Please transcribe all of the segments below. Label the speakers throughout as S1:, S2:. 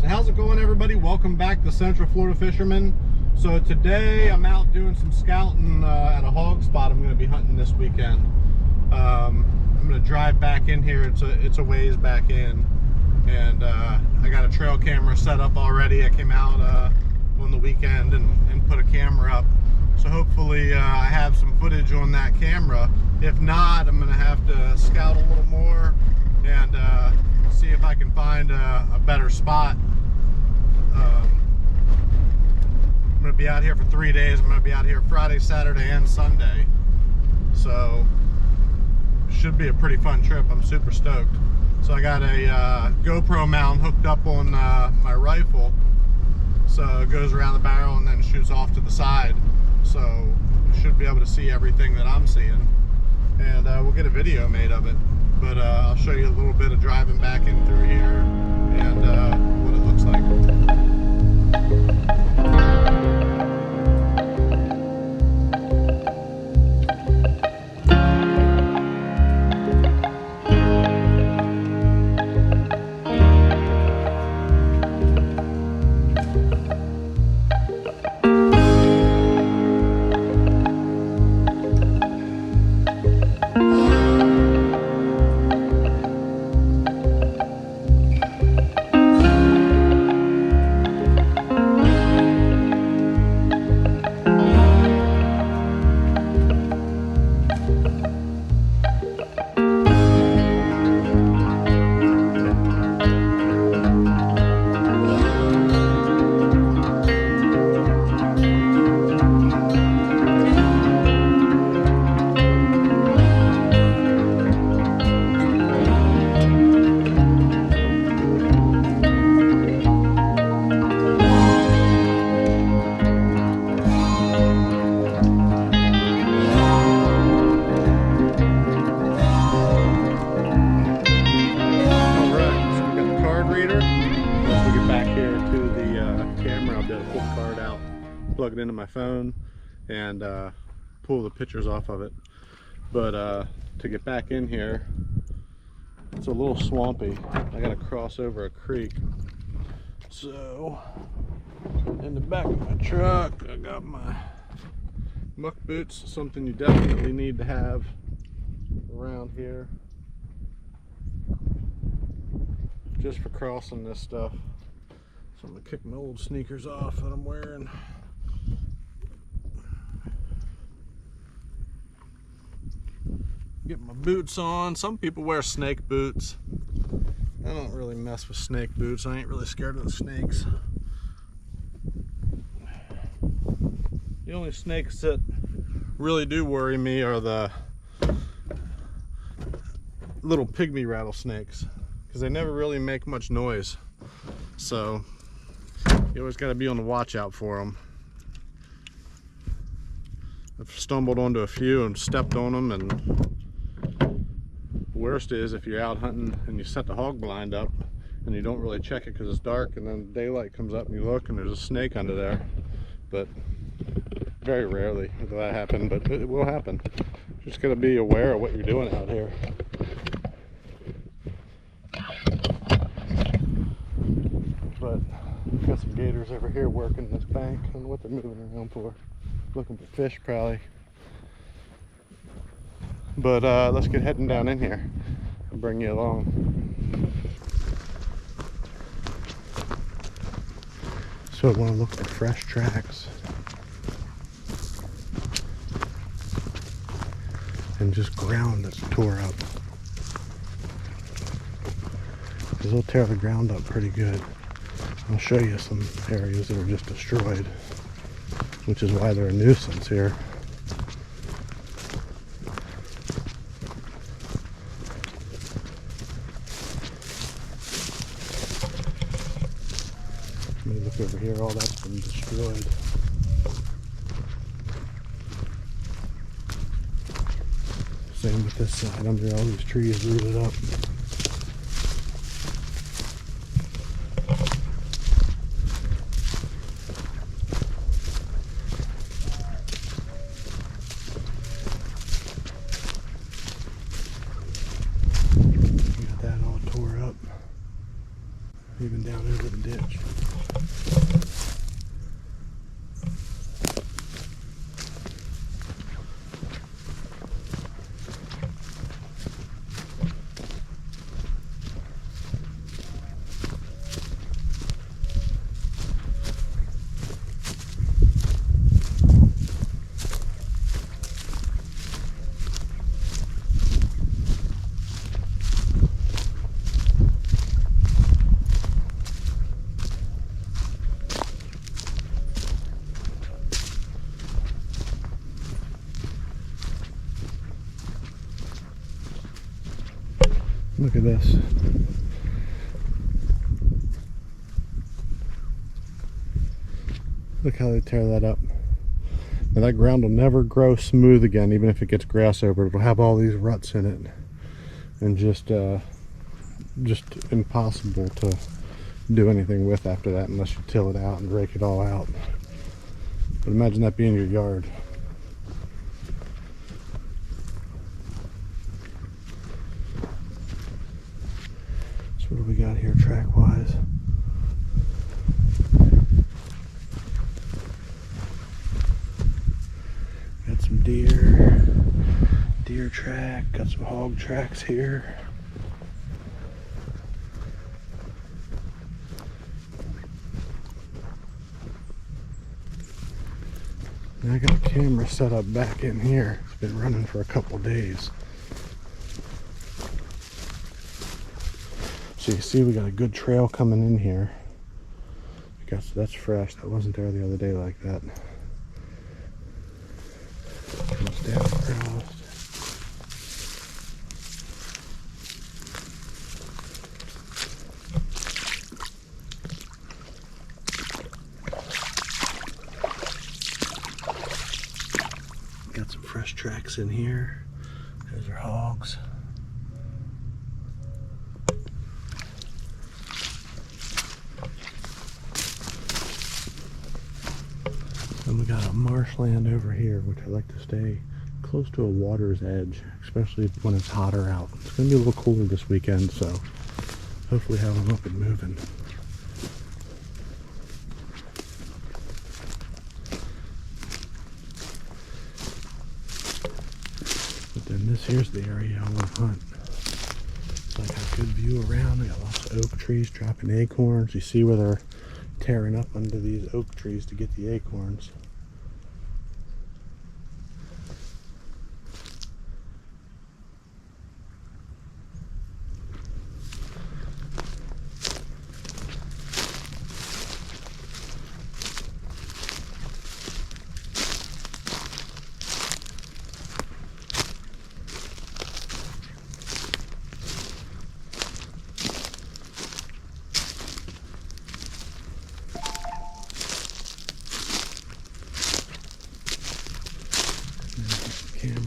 S1: How's it going, everybody? Welcome back to Central Florida Fisherman. So today I'm out doing some scouting at a hog spot I'm going to be hunting this weekend. I'm going to drive back in here. It's a ways back in, and I got a trail camera set up already. I came out on the weekend and put a camera up. So hopefully I have some footage on that camera. If not, I'm going to have to scout a little more and see if I can find a better spot. I'm going to be out here for 3 days. I'm going to be out here Friday, Saturday, and Sunday. So should be a pretty fun trip. I'm super stoked. So I got a GoPro mount hooked up on my rifle. So it goes around the barrel and then shoots off to the side. So should be able to see everything that I'm seeing. And we'll get a video made of it. But I'll show you a little bit of driving back in through here and what it looks like. Plug it into my phone and pull the pictures off of it. But to get back in here, it's a little swampy. I gotta cross over a creek. So in the back of my truck, I got my muck boots, something you definitely need to have around here just for crossing this stuff. So I'm gonna kick my old sneakers off that I'm wearing. Get my boots on. Some people wear snake boots. I don't really mess with snake boots. I ain't really scared of the snakes. The only snakes that really do worry me are the little pygmy rattlesnakes, because they never really make much noise. So you always got to be on the watch out for them. I've stumbled onto a few and stepped on them, and worst is if you're out hunting and you set the hog blind up and you don't really check it because it's dark, and then daylight comes up and you look and there's a snake under there. But very rarely will that happen, but it will happen. Just got to be aware of what you're doing out here. But we've got some gators over here working this bank. I don't know what they're moving around for. Looking for fish probably. But let's get heading down in here and bring you along. So I want to look for fresh tracks and just ground that's tore up, because they'll tear the ground up pretty good. I'll show you some areas that are just destroyed, which is why they're a nuisance here. Let me look over here, all that's been destroyed. Same with this side, under all these trees rooted up. down over the ditch. Look at this. Look how they tear that up. Now that ground will never grow smooth again, even if it gets grass over it. It'll have all these ruts in it, and just impossible to do anything with after that unless you till it out and rake it all out. But imagine that being your yard. So what do we got here track-wise? Got some deer track, got some hog tracks here. And I got a camera set up back in here. It's been running for a couple days. So you see we got a good trail coming in here. That's fresh. That wasn't there the other day like that. Comes down across. Got some fresh tracks in here. Those are hogs. And we got a marshland over here, which I like to stay close to a water's edge, especially when it's hotter out. It's going to be a little cooler this weekend, so hopefully have them up and moving. But then this here's the area I want to hunt. So I got a good view around. I got lots of oak trees dropping acorns. You see where they're tearing up under these oak trees to get the acorns. Camera.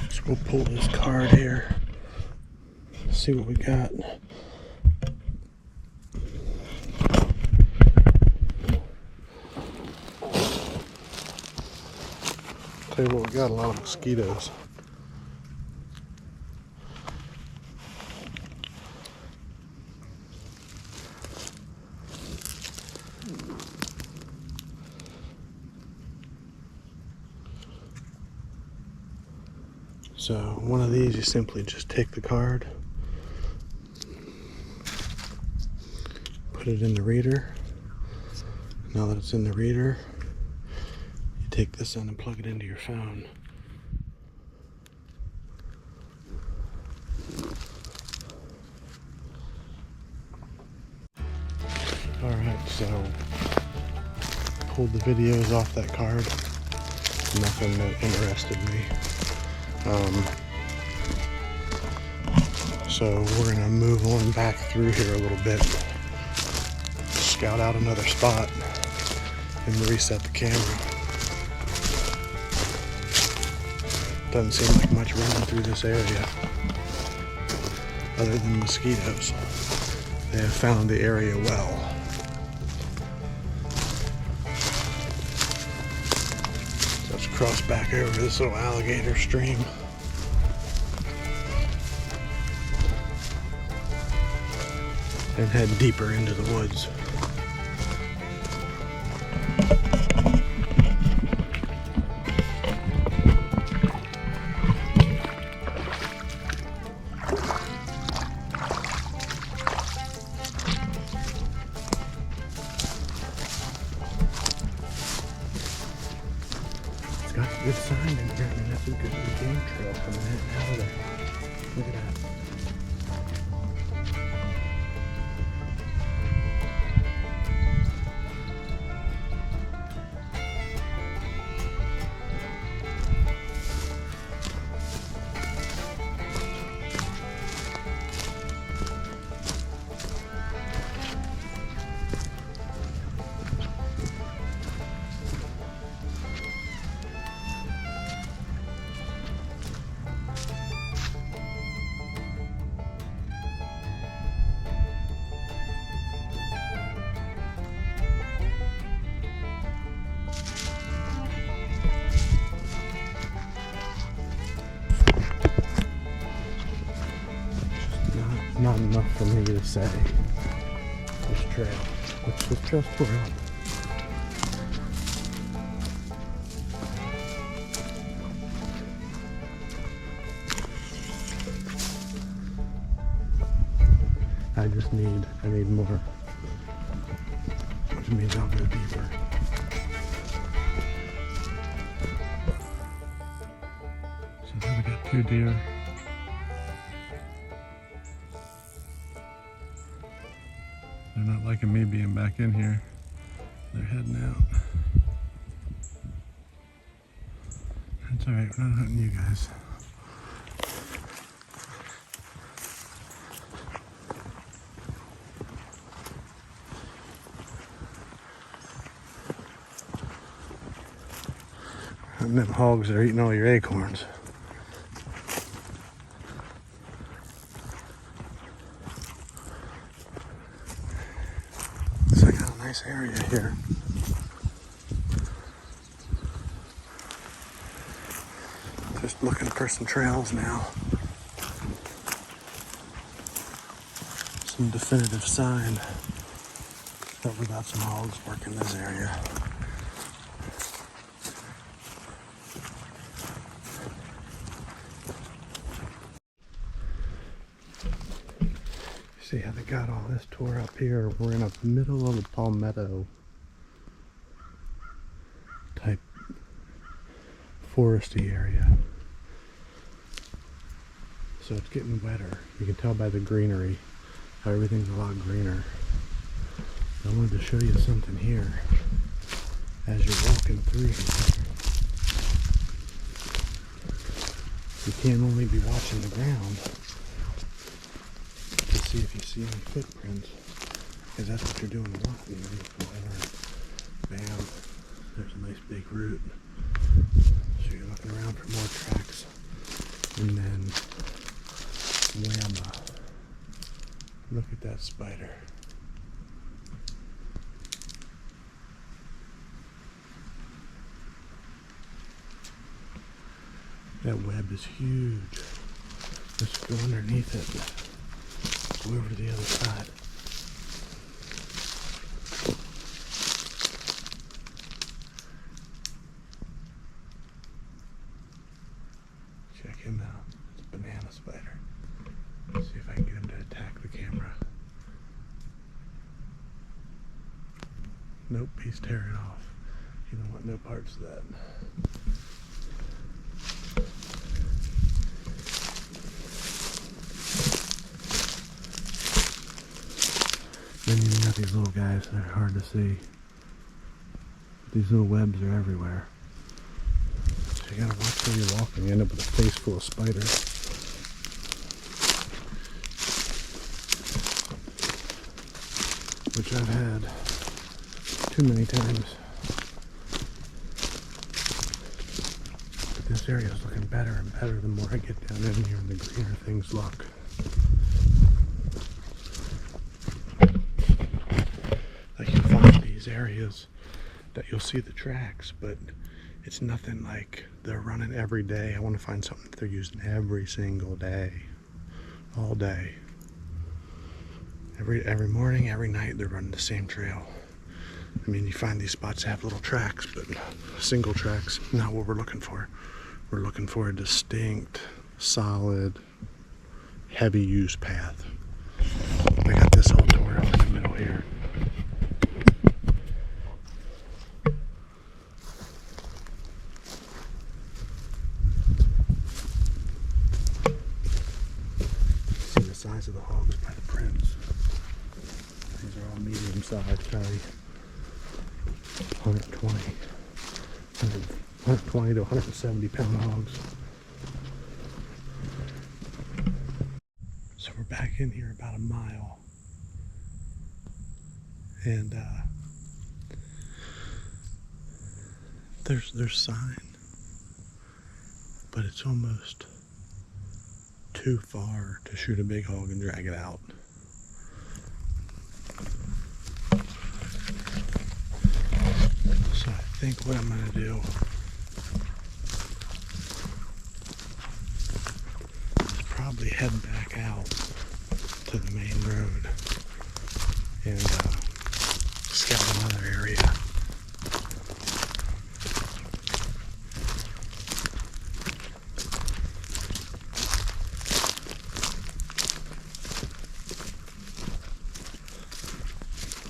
S1: So we'll pull this card here, see what we got. Tell you what, we got a lot of mosquitoes. So one of these, you simply just take the card, put it in the reader. Now that it's in the reader, you take this in and plug it into your phone. Alright, so pulled the videos off that card. Nothing that interested me. So we're gonna move on back through here a little bit, scout out another spot, and reset the camera. Doesn't seem like much running through this area. other than mosquitoes. They have found the area well. So let's cross back over this little alligator stream. And head deeper into the woods. It's got a good sign in here. I mean, that's a good game trail coming in and out of there. Look at that. Not enough for me to say this trail. Let's just pour up. I need more, which means I'll go deeper. So then we got 2 deer. They're not liking me being back in here. They're heading out. That's alright, we're not hunting you guys. And them hogs are eating all your acorns. So I got a nice area here. Just looking for some trails now. Some definitive sign that we got some hogs working this area. See how they got all this tore up here. We're in the middle of the palmetto type foresty area. So it's getting wetter. You can tell by the greenery how everything's a lot greener. I wanted to show you something here as you're walking through here. You can't only be watching the ground to see if you see any footprints, because that's what you're doing a lot. You know, bam, there's a nice big root. So you're looking around for more tracks, and then whamma, look at that spider. That web is huge. Let's go underneath it. Go over to the other side. Check him out. It's a banana spider. Let's see if I can get him to attack the camera. Nope, he's tearing off. He don't want no parts of that. Then you got these little guys that are hard to see. These little webs are everywhere. So you gotta watch where you're walking. You end up with a face full of spiders. Which I've had too many times. But this area is looking better and better the more I get down in here and the greener things look. areas that you'll see the tracks, but it's nothing like they're running every day. I want to find something that they're using every single day, all day. Every morning, every night, they're running the same trail. I mean, you find these spots that have little tracks, but single tracks, not what we're looking for. We're looking for a distinct, solid, heavy use path. I got this all tore up in the middle here. See the size of the hogs by the prints. These are all medium sized, probably 120 to 170 pound hogs. So we're back in here about a mile, and there's sign, but it's almost too far to shoot a big hog and drag it out. So I think what I'm gonna do is probably head back out to the main road and scout another area.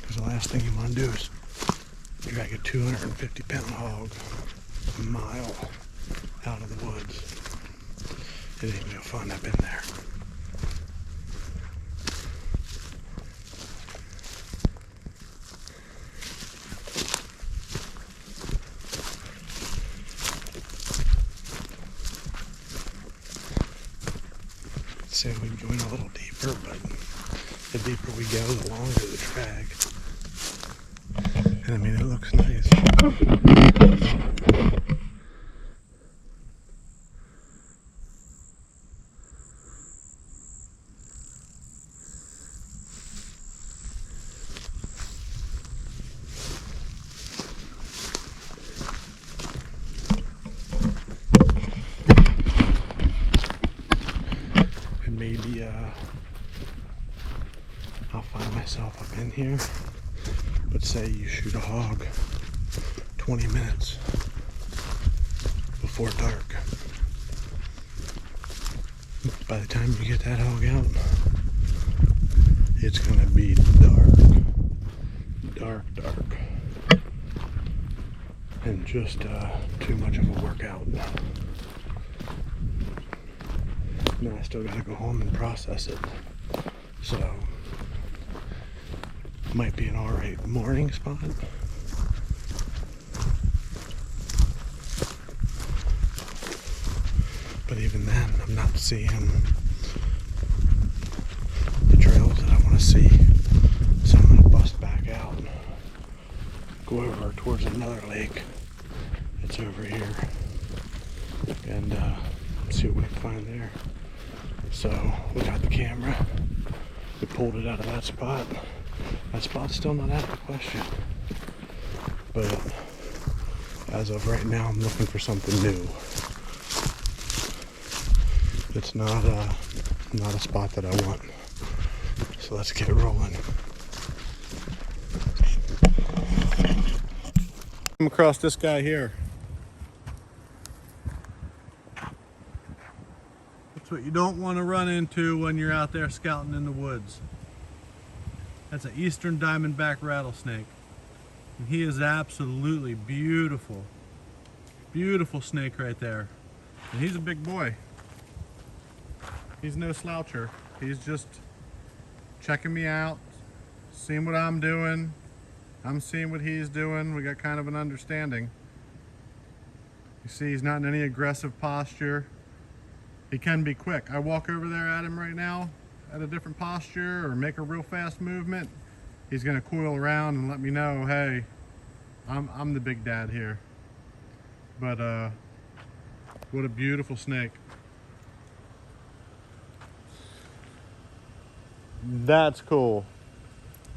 S1: Because the last thing you want to do is drag a 250 pound hog a mile out of the woods. It ain't no fun. I've been there. Say we join a little deeper, but the deeper we go, the longer the drag. And I mean, it looks nice. And maybe I'll find myself up in here. But say you shoot a hog 20 minutes before dark. By the time you get that hog out, it's gonna be dark, and just too much of a workout. Now I still gotta go home and process it, so might be an alright morning spot. But even then, I'm not seeing the trails that I want to see. So I'm going to bust back out, go over towards another lake that's over here, and see what we can find there. So we got the camera, we pulled it out of that spot. That spot's still not out of the question, but as of right now, I'm looking for something new. It's not a spot that I want, so let's get rolling. Come across this guy here. That's what you don't want to run into when you're out there scouting in the woods. That's an eastern diamondback rattlesnake. And he is absolutely beautiful. Beautiful snake right there. And he's a big boy. He's no sloucher. He's just checking me out, seeing what I'm doing. I'm seeing what he's doing. We got kind of an understanding. You see, he's not in any aggressive posture. He can be quick. I walk over there at him right now at a different posture or make a real fast movement, he's gonna coil around and let me know, hey, I'm the big dad here. But what a beautiful snake. That's cool.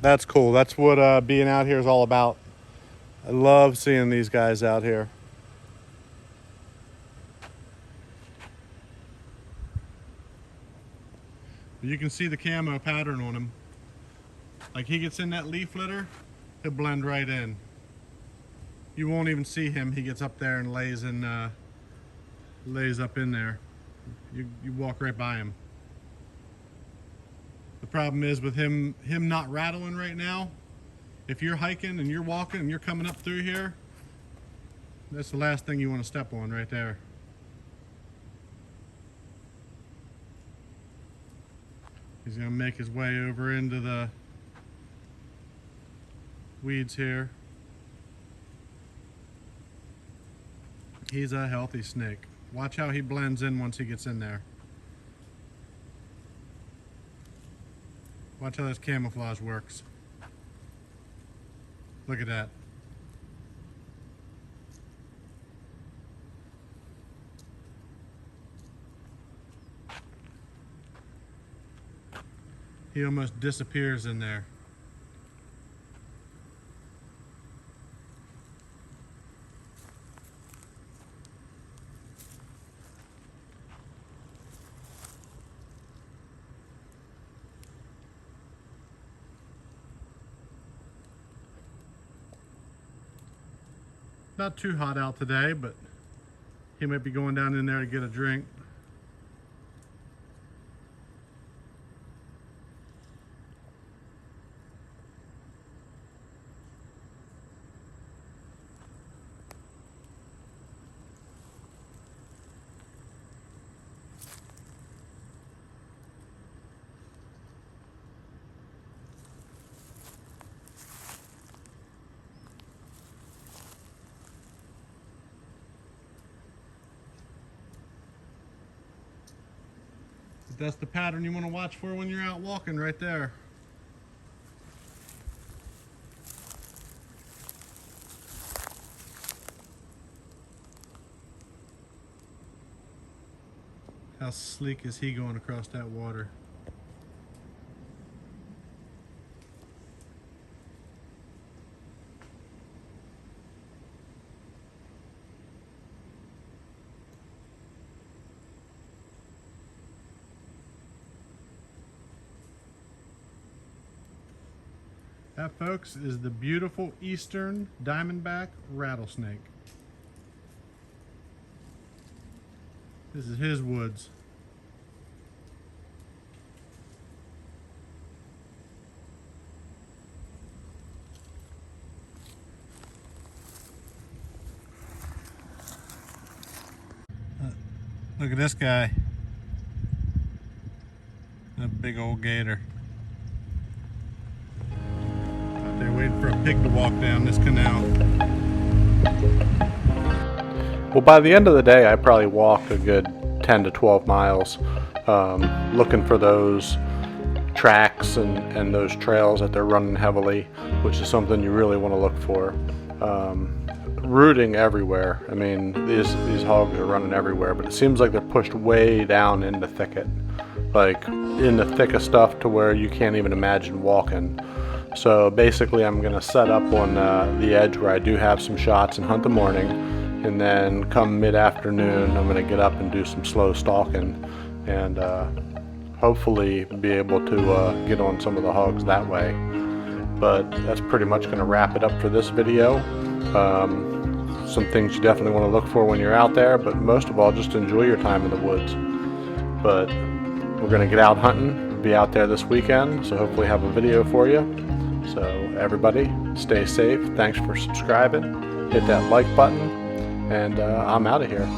S1: That's cool. That's what being out here is all about. I love seeing these guys out here. You can see the camo pattern on him. Like he gets in that leaf litter, he'll blend right in. You won't even see him. He gets up there and lays up in there. You walk right by him. The problem is with him not rattling right now. If you're hiking and you're walking and you're coming up through here, that's the last thing you want to step on right there. He's going to make his way over into the weeds here. He's a healthy snake. Watch how he blends in once he gets in there. Watch how this camouflage works. Look at that. He almost disappears in there. Not too hot out today, but he might be going down in there to get a drink. That's the pattern you want to watch for when you're out walking right there. How sleek is he going across that water? That, folks, is the beautiful eastern diamondback rattlesnake. This is his woods. Look at this guy. A big old gator. They're waiting for a pig to walk down this canal. Well, by the end of the day, I probably walked a good 10 to 12 miles looking for those tracks and those trails that they're running heavily, which is something you really want to look for. Rooting everywhere. I mean, these hogs are running everywhere, but it seems like they're pushed way down in the thicket, like in the thick of stuff to where you can't even imagine walking. So basically I'm gonna set up on the edge where I do have some shots and hunt the morning, and then come mid-afternoon I'm gonna get up and do some slow stalking and hopefully be able to get on some of the hogs that way. But that's pretty much gonna wrap it up for this video. Some things you definitely want to look for when you're out there, but most of all, just enjoy your time in the woods. But we're going to get out hunting, be out there this weekend, so hopefully have a video for you. So everybody, stay safe. Thanks for subscribing. Hit that like button, and I'm out of here.